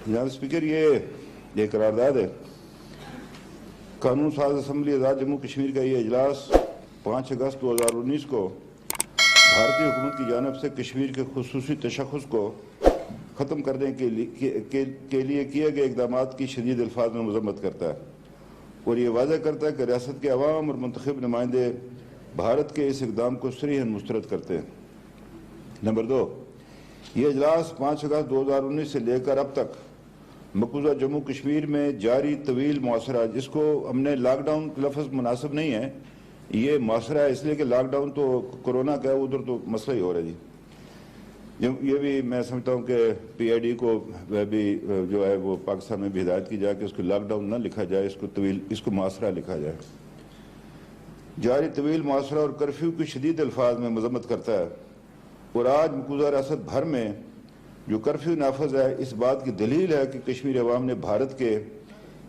جناب اسپیکر، یہ قرارداد ہے قانون ساز اسمبلی آزاد جموں کشمیر کا یہ اجلاس 5 اگست 2019 کو بھارتی حکومت کی جانب سے کشمیر کے خصوصی تشخص کو ختم کرنے کے لیے کیے گئے اقدامات کی شدید الفاظ میں مذمت کرتا ہے اور یہ واضح کرتا ہے کہ ریاست کے عوام اور منتخب نمائندے بھارت کے اس اقدام کو صریحاً مسترد کرتے ہیں۔ نمبر 2، یہ اجلاس 5 اگست 2019 سے لے کر اب تک مقبوضہ جموں کشمیر میں جاری طویل معاصرہ، جس کو ہم نے لاک ڈاؤن لفظ مناسب نہیں ہے، یہ معاصرہ ہے اس لیے کہ لاک ڈاؤن تو کورونا کا ہے، ادھر تو مسئلہ ہی ہو رہا ہے جی۔ یہ بھی میں سمجھتا ہوں کہ پی آئی ڈی کو بھی جو ہے وہ پاکستان میں بھی ہدایت کی جائے کہ اس کو لاک ڈاؤن نہ لکھا جائے، اس کو معاصرہ لکھا جائے۔ جاری طویل معاصرہ اور کرفیو کی شدید الفاظ میں مذمت کرتا ہے اور آج مقبوضہ ریاست بھر میں جو کرفیو نافذ ہے، اس بات کی دلیل ہے کہ کشمیر عوام نے بھارت کے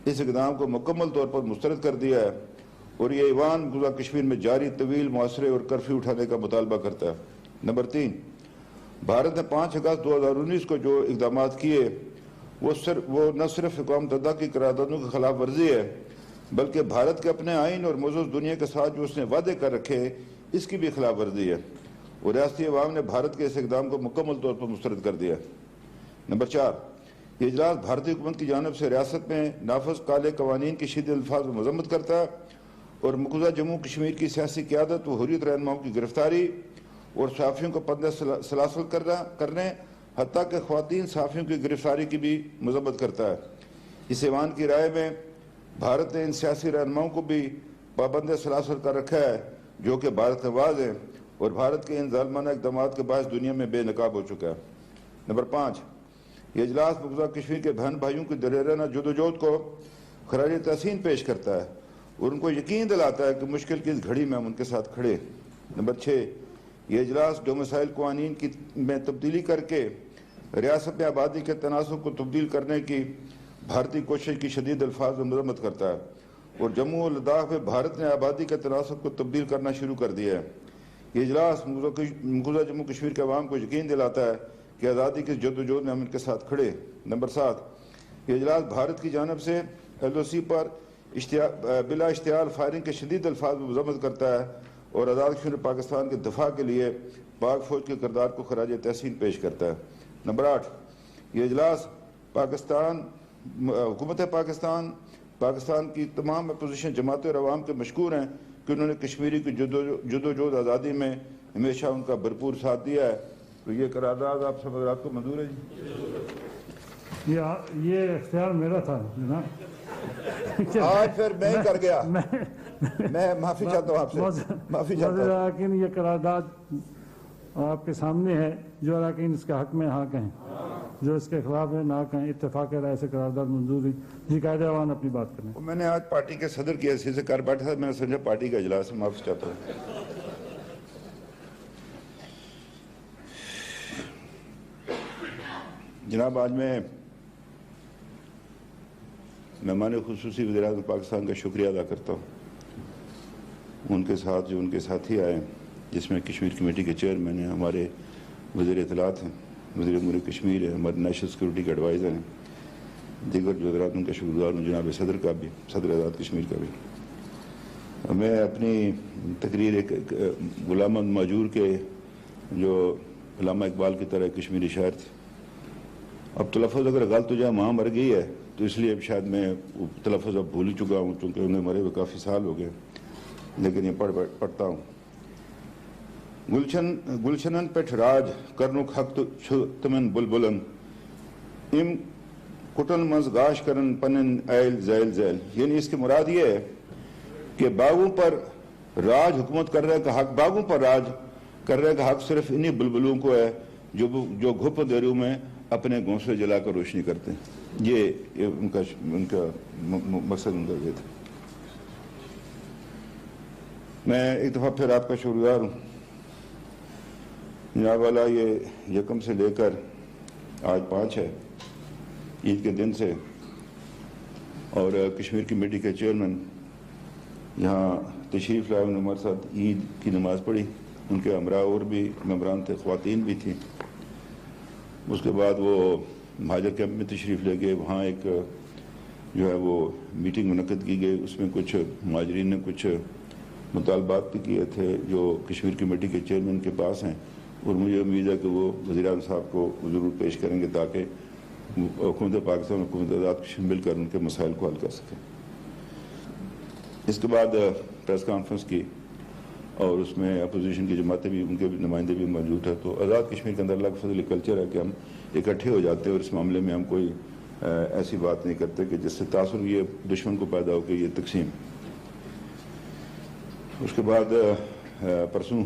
اس اقدام کو مکمل طور پر مسترد کر دیا ہے اور یہ ایوان مقبوضہ کشمیر میں جاری طویل معاصرے اور کرفیو اٹھانے کا مطالبہ کرتا ہے۔ نمبر 3، بھارت نے 5 اگست 2019 کو جو اقدامات کیے وہ نہ صرف اقوام متحدہ کی قراردادوں کی خلاف ورزی ہے بلکہ بھارت کے اپنے آئین اور معزز دنیا کے ساتھ جو اس نے وعدے کر رکھے اس کی بھی خلاف ورزی ہے اور ریاستی عوام نے بھارت کے اس اقدام کو مکمل طور پر مسترد کر دیا۔ نمبر 4، یہ اجلاس بھارتی حکومت کی جانب سے ریاست میں نافذ کالے قوانین کی شدید الفاظ میں مذمت کرتا ہے اور مقبوضہ جموں کشمیر کی سیاسی قیادت و حریت رہنماؤں کی گرفتاری اور صحافیوں کو پردہ سلاسل کرنے حتیٰ کہ خواتین صحافیوں کی گرفتاری کی بھی مذمت کرتا ہے۔ اس ایوان کی رائے میں بھارت نے ان سیاسی رہنماؤں کو بھی پابند سلاسل کر رکھا ہے جو کہ بھارت نواز ہیں اور بھارت کے ان ظالمانہ اقدامات کے باعث دنیا میں بے نقاب ہو چکا ہے۔ نمبر 5، یہ اجلاس مقبوضہ کشمیر کے بہن بھائیوں کی دلیرانہ جدوجہد کو خراج تحسین پیش کرتا ہے اور ان کو یقین دلاتا ہے کہ مشکل کی اس گھڑی میں ہم ان کے ساتھ کھڑے۔ نمبر 6، یہ اجلاس ڈومیسائل قوانین میں تبدیلی کر کے ریاست میں آبادی کے تناسب کو تبدیل کرنے کی بھارتی کوشش کی شدید الفاظ میں مذمت کرتا ہے اور جموں اور لداخ میں بھارت نے آبادی کے تناسب کو تبدیل کرنا شروع کر دیا ہے۔ یہ اجلاس مقبوضہ جموں کشمیر کے عوام کو یقین دلاتا ہے کہ آزادی کی جدوجہد میں ہم ان کے ساتھ کھڑے۔ نمبر 7، یہ اجلاس بھارت کی جانب سے ایل او سی پر بلا اشتعال فائرنگ کے شدید الفاظ میں مذمت کرتا ہے اور آزاد کشمیر پاکستان کے دفاع کے لیے پاک فوج کے کردار کو خراج تحسین پیش کرتا ہے۔ نمبر 8، یہ اجلاس حکومت پاکستان کی تمام اپوزیشن جماعتیں اور عوام کے مشکور ہیں کہ انہوں نے کشمیری کی جدوجہد آزادی میں ہمیشہ ان کا بھرپور ساتھ دیا ہے۔ تو یہ قرارداد آپ سب حضرات کو منظور ہے جی؟ یہ اختیار میرا تھا جناب، آج پھر میں ہی کر گیا، میں معافی چاہتا ہوں آپ سے، معافی چاہتا ہوں۔ لیکن یہ قرارداد آپ کے سامنے ہے، جو اراکین اس کے حق میں حق ہیں، جو اس کے خلاف ہے نہ کہیں، اتفاق رائے سے قرارداد منظور ہوئی۔ جی قائد اعوان اپنی بات کریں۔ میں نے آج پارٹی کے صدر کی حیثیت سے کر بیٹھا تھا، میں نے سمجھا پارٹی کا اجلاس ہے، معافی چاہتا ہوں۔ جناب، آج میں مہمان خصوصی وزیر اعظم پاکستان کا شکریہ ادا کرتا ہوں، ان کے ساتھ جو ان کے ساتھی آئے جس میں کشمیر کمیٹی کے چیئرمین ہیں، ہمارے وزیر اطلاعات ہیں، وزیر امور کشمیر ہے، ہمارے نیشنل سیکورٹی کے ایڈوائزر ہیں، دیگر جو حضرات ان کا شکر گزار ہوں، جناب صدر کا بھی، صدر آزاد کشمیر کا بھی۔ میں اپنی تقریر ایک غلام محمد ماجور کے جو علامہ اقبال کی طرح کشمیری شاعر تھے، اب تلفظ اگر غلط ہو جائے ماں مر گئی ہے تو اس لیے اب شاید میں تلفظ اب بھول چکا ہوں چونکہ انہیں مرے ہوئے کافی سال ہو گئے، لیکن یہ پڑھتا ہوں۔ گلشنن پیٹھ راج کرنک حق تمن بلبلن ام کٹن منز گاش کرن پنن ایل زیل زیل، یعنی اس کی مراد یہ ہے کہ باغوں پر راج حکومت کر رہے کا حق، باغوں پر راج کر رہے کا حق صرف انہی بلبلوں کو ہے جو گھپ اندھیروں میں اپنے گھونسلے جلا کر روشنی کرتے ہیں۔ یہ ان کا مقصد ان کا یہ تھا۔ میں ایک دفعہ پھر آپ کا شکر گزار ہوں جناب والا، یہ یکم سے لے کر آج 5 ہے، عید کے دن سے، اور کشمیر کمیٹی کے چیئرمین یہاں تشریف لائے، انہوں نے ہمارے ساتھ عید کی نماز پڑھی، ان کے ہمراہ اور بھی ممبران تھے، خواتین بھی تھیں۔ اس کے بعد وہ مہاجر کیمپ میں تشریف لے گئے. وہاں ایک جو ہے وہ میٹنگ منعقد کی گئی. اس میں کچھ مہاجرین نے کچھ مطالبات بھی کیے تھے جو کشمیر کمیٹی کے چیئرمین کے پاس ہیں, اور مجھے امید ہے کہ وہ وزیر اعظم صاحب کو ضرور پیش کریں گے تاکہ حکومت پاکستان اور حکومت آزاد کشمیر مل کر ان کے مسائل کو حل کر سکیں. اس کے بعد پریس کانفرنس کی اور اس میں اپوزیشن کی جماعتیں بھی, ان کے بھی نمائندے بھی موجود ہیں. تو آزاد کشمیر کے اندر اللہ کا فضل کلچر ہے کہ ہم اکٹھے ہو جاتے ہیں اور اس معاملے میں ہم کوئی ایسی بات نہیں کرتے کہ جس سے تاثر یہ دشمن کو پیدا ہو کہ یہ تقسیم. اس کے بعد پرسوں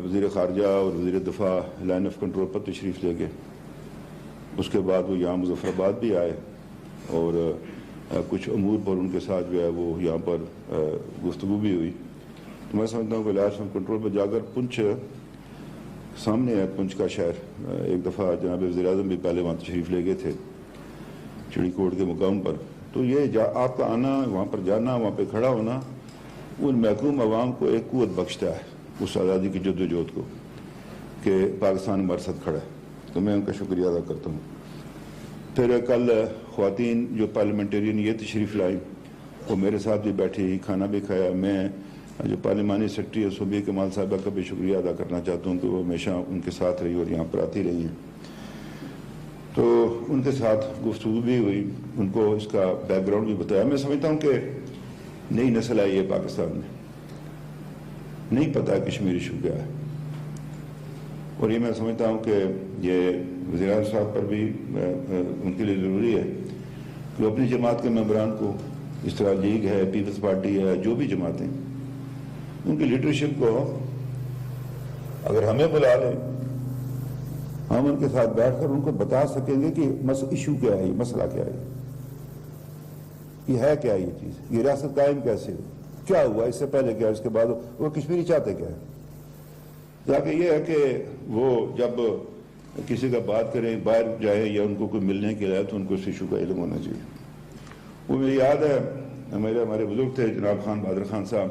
وزیر خارجہ اور وزیر دفاع لائن آف کنٹرول پر تشریف لے گئے. اس کے بعد وہ یہاں مظفر آباد بھی آئے اور کچھ امور پر ان کے ساتھ جو ہے وہ یہاں پر گفتگو بھی ہوئی. تو میں سمجھتا ہوں کہ لائن آف کنٹرول پر جا کر پنچ سامنے ہے, پنچ کا شہر. ایک دفعہ جناب وزیر اعظم بھی پہلے وہاں تشریف لے گئے تھے چڑی کوٹ کے مقام پر. تو یہ آپ کا آنا, وہاں پر جانا, وہاں پہ کھڑا ہونا ان محکوم عوام کو ایک قوت بخشتا ہے اس آزادی کی جدوجہد کو کہ پاکستان ہمارے ساتھ کھڑا ہے. تو میں ان کا شکریہ ادا کرتا ہوں. پھر کل خواتین جو پارلیمنٹرین یہ تشریف لائیں وہ میرے ساتھ بھی بیٹھی, کھانا بھی کھایا. میں جو پارلیمانی سیکرٹری ہے صوبیہ کمال صاحبہ کا بھی شکریہ ادا کرنا چاہتا ہوں کہ وہ ہمیشہ ان کے ساتھ رہی اور یہاں پر آتی رہی ہیں. تو ان کے ساتھ گفتگو بھی ہوئی, ان کو اس کا بیک گراؤنڈ بھی بتایا. میں سمجھتا ہوں کہ نئی نسل آئی ہے پاکستان میں, نہیں پتہ کشمیر ایشو کیا ہے, اور یہ میں سمجھتا ہوں کہ یہ وزیر اعظم صاحب پر بھی ان کے لیے ضروری ہے کہ وہ اپنی جماعت کے ممبران کو, اس طرح لیگ ہے, پیپلز پارٹی ہے, جو بھی جماعتیں, ان کی لیڈرشپ کو اگر ہمیں بلا لیں ہم ان کے ساتھ بیٹھ کر ان کو بتا سکیں گے کہ ایشو کیا ہے, یہ مسئلہ کیا ہے, یہ ہے کیا, یہ چیز, یہ ریاست قائم کیسے ہو, کیا ہوا, اس سے پہلے کیا, اس کے بعد وہ کشمیری چاہتے کیا ہے. تاکہ یہ ہے کہ وہ جب کسی کا بات کریں باہر جائیں یا ان کو کوئی ملنے کے لیے تو ان کو اس ایشو کا علم ہونا چاہیے. وہ مجھے یاد ہے ہمارے بزرگ تھے جناب خان بہادر خان صاحب,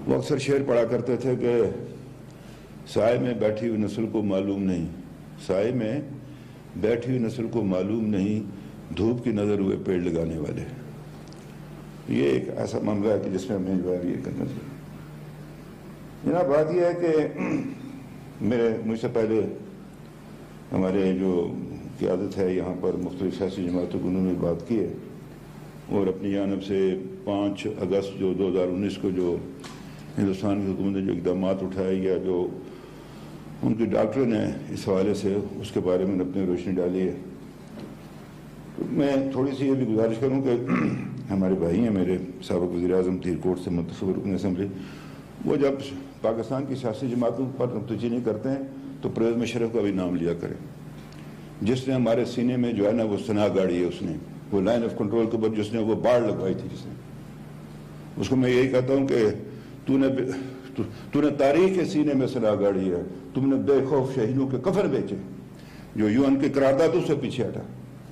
وہ اکثر شعر پڑھا کرتے تھے کہ سائے میں بیٹھی ہوئی نسل کو معلوم نہیں, سائے میں بیٹھی ہوئی نسل کو معلوم نہیں, دھوپ کی نظر ہوئے پیڑ لگانے والے. یہ ایک ایسا معاملہ ہے کہ جس میں ہمیں جو ہے یہ کرنا چاہیے. جناب بات یہ ہے کہ مجھ سے پہلے ہمارے جو قیادت ہے یہاں پر مختلف سیاسی جماعتوں کو انہوں نے بات کی ہے, اور اپنی جانب سے 5 اگست جو 2019 کو جو ہندوستان کی حکومت نے جو اقدامات اٹھائے یا جو ان کی ڈاکٹرن ہے اس حوالے سے, اس کے بارے میں اپنی روشنی ڈالی ہے. تو میں تھوڑی سی یہ بھی گزارش کروں کہ ہمارے بھائی ہیں میرے سابق وزیر اعظم تیر کوٹ سے منتخب رکن اسمبلی, وہ جب پاکستان کی سیاسی جماعتوں پر نقطہ نہیں کرتے ہیں تو پرویز مشرف کا بھی نام لیا کریں, جس نے ہمارے سینے میں جو ہے نا وہ سنا گاڑی ہے, اس نے وہ لائن آف کنٹرول کے اوپر جس نے وہ باڑ لگوائی تھی, جس نے, اس کو میں یہی کہتا ہوں کہ تو نے تاریخ کے سینے میں سنا گاڑی ہے, تم نے بے خوف شہیدوں کے کفن بیچے جو UN کے قراردادوں سے پیچھے ہٹا,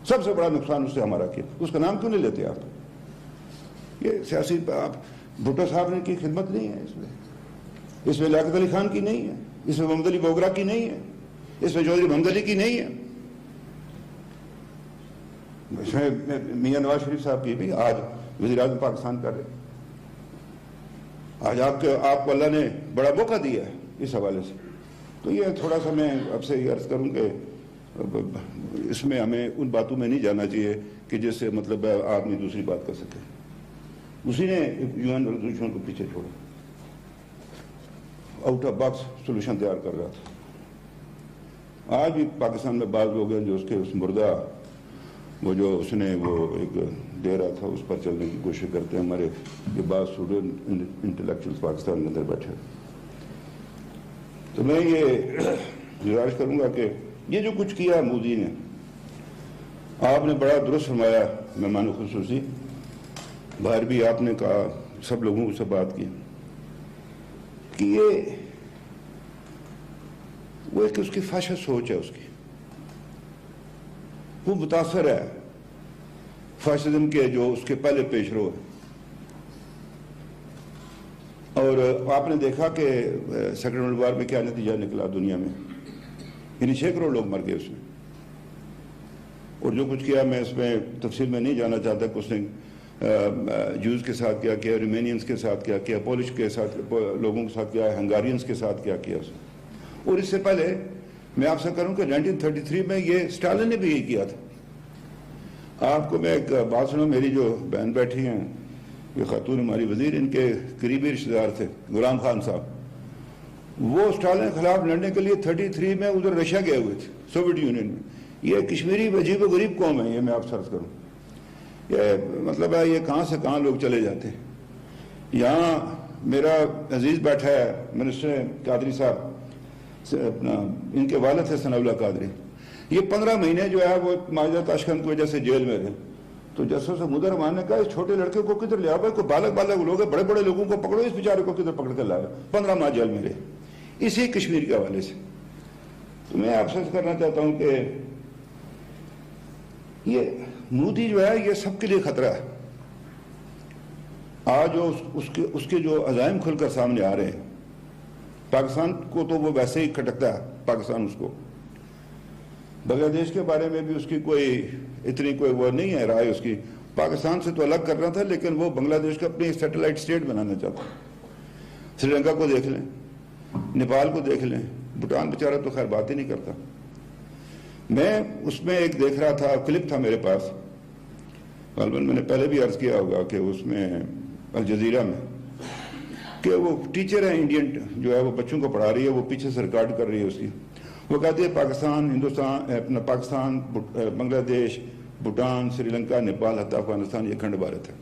سب سے بڑا نقصان اس سے ہمارا کیا, اس کا نام کیوں نہیں لیتے آپ. یہ سیاسی آپ بھٹو صاحب نے کی خدمت نہیں ہے اس میں لیاقت علی خان کی نہیں ہے, اس میں محمد علی بوگرا کی نہیں ہے, اس میں چودھری محمد علی کی نہیں ہے, اس میں میاں نواز شریف صاحب کی بھی آج وزیر اعظم پاکستان کر رہے. آج آپ کو اللہ نے بڑا موقع دیا ہے اس حوالے سے. تو یہ تھوڑا سا میں آپ سے یہ عرض کروں کہ اس میں ہمیں ان باتوں میں نہیں جانا چاہیے کہ جس سے مطلب آدمی دوسری بات کر سکے. اسی نے UN ریزولوشن کو پیچھے چھوڑا, آؤٹ آف باکس سولوشن تیار کر رہا تھا. آج بھی پاکستان میں بعض لوگ ہیں جو اس کے اس مردہ وہ جو اس نے وہ ایک دے رہا تھا اس پر چلنے کی کوشش کرتے ہیں. ہمارے یہ بعض اسٹوڈنٹ انٹلیکچوئل پاکستان کے اندر بیٹھے. تو میں یہ گزارش کروں گا کہ یہ جو کچھ کیا مودی نے, آپ نے بڑا درست فرمایا مہمان خصوصی, باہر بھی آپ نے کہا, سب لوگوں سے بات کی کہ یہ وہ ایک اس کی فاشسٹ سوچ ہے, اس کی وہ متاثر ہے فاشزم کے جو اس کے پہلے پیش رو ہے. اور آپ نے دیکھا کہ سیکنڈ ورلڈ وار میں کیا نتیجہ نکلا دنیا میں. یعنی 6 کروڑ لوگ مر گئے اس میں. اور جو کچھ کیا میں اس میں تفصیل میں نہیں جانا چاہتا کہ اس نے جوز کے ساتھ کیا کیا, رومینینز کے ساتھ کیا کیا, پولش کے ساتھ لوگوں کے ساتھ کیا, ہنگارینز کے ساتھ کیا کیا اس نے. اور اس سے پہلے میں آپ سے کروں کہ 1933 میں یہ اسٹالن نے بھی یہی کیا تھا. آپ کو میں ایک بات سنوں, میری جو بہن بیٹھی ہیں یہ خاتون ہماری وزیر, ان کے قریبی رشتہ دار تھے غلام خان صاحب, وہ اسٹالن کے خلاف لڑنے کے لیے 33 میں ادھر رشیا گئے ہوئے تھے, سوویت یونین میں. یہ کشمیری عجیب و غریب قوم ہے, یہ میں آپ سرچ کروں, یہ مطلب ہے یہ کہاں سے کہاں لوگ چلے جاتے ہیں. یہاں میرا عزیز بیٹھا ہے منسٹر قادری صاحب, اپنا ان کے والد تھے ثناء اللہ قادری, یہ 15 مہینے جو ہے وہ ماجدہ تاشقند کی وجہ سے جیل میں رہے. تو جسٹس محمود الرحمان نے کہا اس چھوٹے لڑکے کو کدھر لیا, کوئی بالغ لوگ ہیں, بڑے بڑے لوگوں کو پکڑو, اس بیچارے کو کدھر پکڑ کر لایا. 15 ماہ جیل میں رہے اسی کشمیر کے حوالے سے. تو میں آپ سے کرنا چاہتا ہوں کہ یہ مودی جو ہے یہ سب کے لیے خطرہ ہے. آج اس کے جو عزائم کھل کر سامنے آ رہے ہیں, پاکستان کو تو وہ ویسے ہی کھٹکتا ہے, پاکستان اس کو. بنگلہ دیش کے بارے میں بھی اس کی اتنی کوئی وہ نہیں ہے رائے اس کی, پاکستان سے تو الگ کرنا تھا, لیکن وہ بنگلہ دیش کو اپنی سیٹلائٹ اسٹیٹ بنانا چاہتا. سری لنکا کو دیکھ لیں, نیپال کو دیکھ لیں, بھوٹان بیچارہ تو خیر بات ہی نہیں کرتا. میں اس میں ایک دیکھ رہا تھا, کلپ تھا میرے پاس, غالباً میں نے پہلے بھی عرض کیا ہوگا کہ اس میں الجزیرہ میں کہ وہ ٹیچر ہے انڈین جو ہے وہ بچوں کو پڑھا رہی ہے, وہ پیچھے سے ریکارڈ کر رہی ہے اس کی. وہ کہتی ہے پاکستان, ہندوستان, اپنا پاکستان, بنگلہ دیش, بھوٹان, سری لنکا, نیپال, حتی افغانستان یہ کھنڈ بھارت ہے.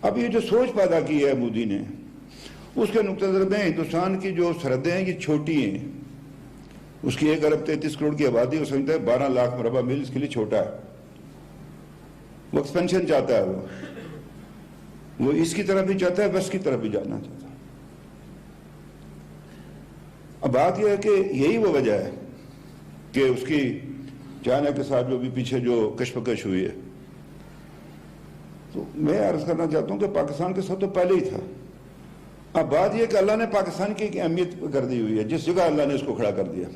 اب یہ جو سوچ پیدا کی ہے مودی نے, اس کے نقطہ نظر میں ہندوستان کی جو سرحدیں ہیں یہ چھوٹی ہیں. اس کی 1 ارب 33 کروڑ کی آبادی, وہ سمجھتا ہے 12 لاکھ مربع میل اس کے لیے چھوٹا ہے. وہ ایکسپینشن چاہتا ہے, وہ اس کی طرف بھی چاہتا ہے, ویسٹ کی طرف بھی جانا چاہتا ہے. اب بات یہ ہے کہ یہی وہ وجہ ہے کہ اس کی چائنا کے ساتھ جو بھی پیچھے جو کشمکش ہوئی ہے. تو میں عرض کرنا چاہتا ہوں کہ پاکستان کے ساتھ تو پہلے ہی تھا. اب بات یہ کہ اللہ نے پاکستان کی ایک اہمیت کر دی ہوئی ہے, جس جگہ اللہ نے اس کو کھڑا کر دیا.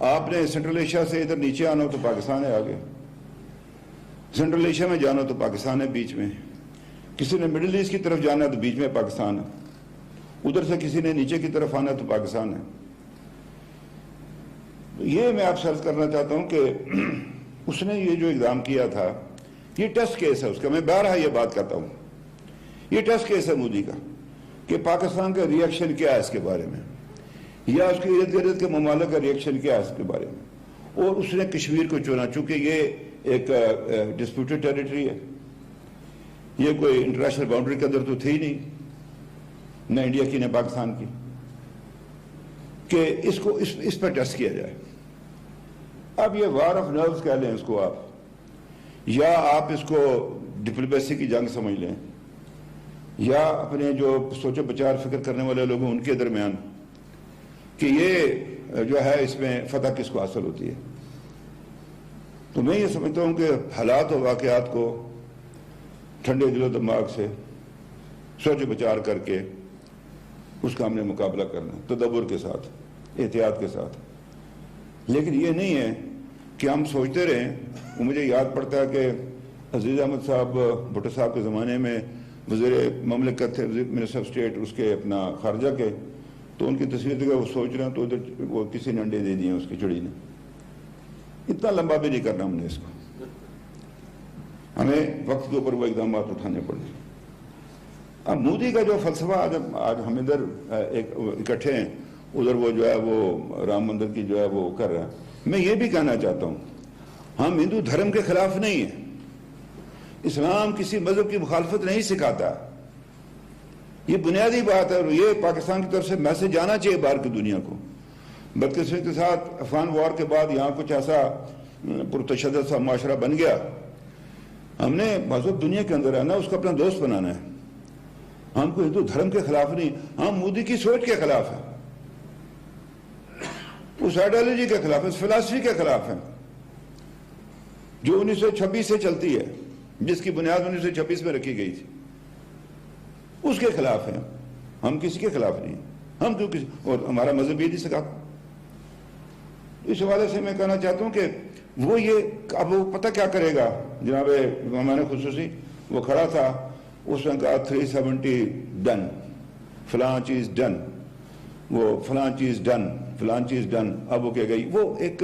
آپ نے سینٹرل ایشیا سے ادھر نیچے آنا ہو تو پاکستان ہے آگے, سینٹرل ایشیا میں جانا تو پاکستان ہے بیچ میں, کسی نے مڈل ایسٹ کی طرف جانا تو بیچ میں پاکستان ہے, ادھر سے کسی نے نیچے کی طرف آنا تو پاکستان ہے. یہ میں آپ سے عرض کرنا چاہتا ہوں کہ اس نے یہ جو اقدام کیا تھا یہ ٹیسٹ کیس ہے اس کا. میں بارہا یہ بات کرتا ہوں, یہ ٹیسٹ کیس ہے مودی کا کہ پاکستان کا ری ایکشن کیا ہے اس کے بارے میں, یا اس کے ارد گرد کے ممالک کا ری ایکشن کیا ہے اس کے بارے میں. اور اس نے کشمیر کو چنا, چونکہ یہ ایک ڈسپیوٹڈ ٹیریٹری ہے, یہ کوئی انٹرنیشنل باؤنڈری کے اندر تو تھی نہیں, نہ انڈیا کی نہ پاکستان کی, کہ اس کو اس پر ٹیسٹ کیا جائے. اب یہ وار آف نروز کہہ لیں اس کو آپ, یا آپ اس کو ڈپلومیسی کی جنگ سمجھ لیں, یا اپنے جو سوچ و بچار فکر کرنے والے لوگ ہیں ان کے درمیان کہ یہ جو ہے اس میں فتح کس کو حاصل ہوتی ہے. تو میں یہ سمجھتا ہوں کہ حالات و واقعات کو ٹھنڈے دل و دماغ سے سوچ و بچار کر کے اس کا ہم نے مقابلہ کرنا, تدبر کے ساتھ, احتیاط کے ساتھ. لیکن یہ نہیں ہے کہ ہم سوچتے رہیں. وہ مجھے یاد پڑتا ہے کہ عزیز احمد صاحب بھٹو صاحب کے زمانے میں وزیر مملکت تھے, منسٹر آف اسٹیٹ اس کے اپنا خارجہ کے, تو ان کی تصویر دیکھا وہ سوچ رہے ہیں تو ادھر وہ کسی نے انڈے دے دیے اس کی چڑی نے. اتنا لمبا بھی نہیں کرنا ہم نے اس کو, ہمیں وقت کے اوپر وہ اقدامات اٹھانے پڑے. اب مودی کا جو فلسفہ آج ہم ادھر اکٹھے ہیں, ادھر وہ جو ہے وہ رام مندر کی جو ہے وہ کر رہا ہے. میں یہ بھی کہنا چاہتا ہوں ہم ہندو دھرم کے خلاف نہیں ہیں, اسلام کسی مذہب کی مخالفت نہیں سکھاتا, یہ بنیادی بات ہے. اور یہ پاکستان کی طرف سے میسج جانا چاہیے باہر کی دنیا کو. بدقسمتی کے ساتھ افغان وار کے بعد یہاں کچھ ایسا پرتشدد سا معاشرہ بن گیا. ہم نے مذہب دنیا کے اندر رہنا, اس کو اپنا دوست بنانا ہے. ہم کو ہندو دھرم کے خلاف نہیں, ہم مودی کی سوچ کے خلاف ہیں, اس آئیڈیالوجی کے خلاف, اس فلسفی کے خلاف ہیں جو 1926 سے چلتی ہے, جس کی بنیاد 1926 میں رکھی گئی تھی, اس کے خلاف ہیں. ہم کسی کے خلاف نہیں, ہم کیوں کسی, اور ہمارا مذہب یہ نہیں سکھاتا. اس حوالے سے میں کہنا چاہتا ہوں کہ وہ یہ اب وہ پتہ کیا کرے گا. جناب میں نے خصوصی وہ کھڑا تھا, اس نے کہا 370 ڈن, فلاں چیز ڈن, وہ فلاں چیز ڈن, فلاں چیز ڈن. اب وہ کہہ گئی, وہ ایک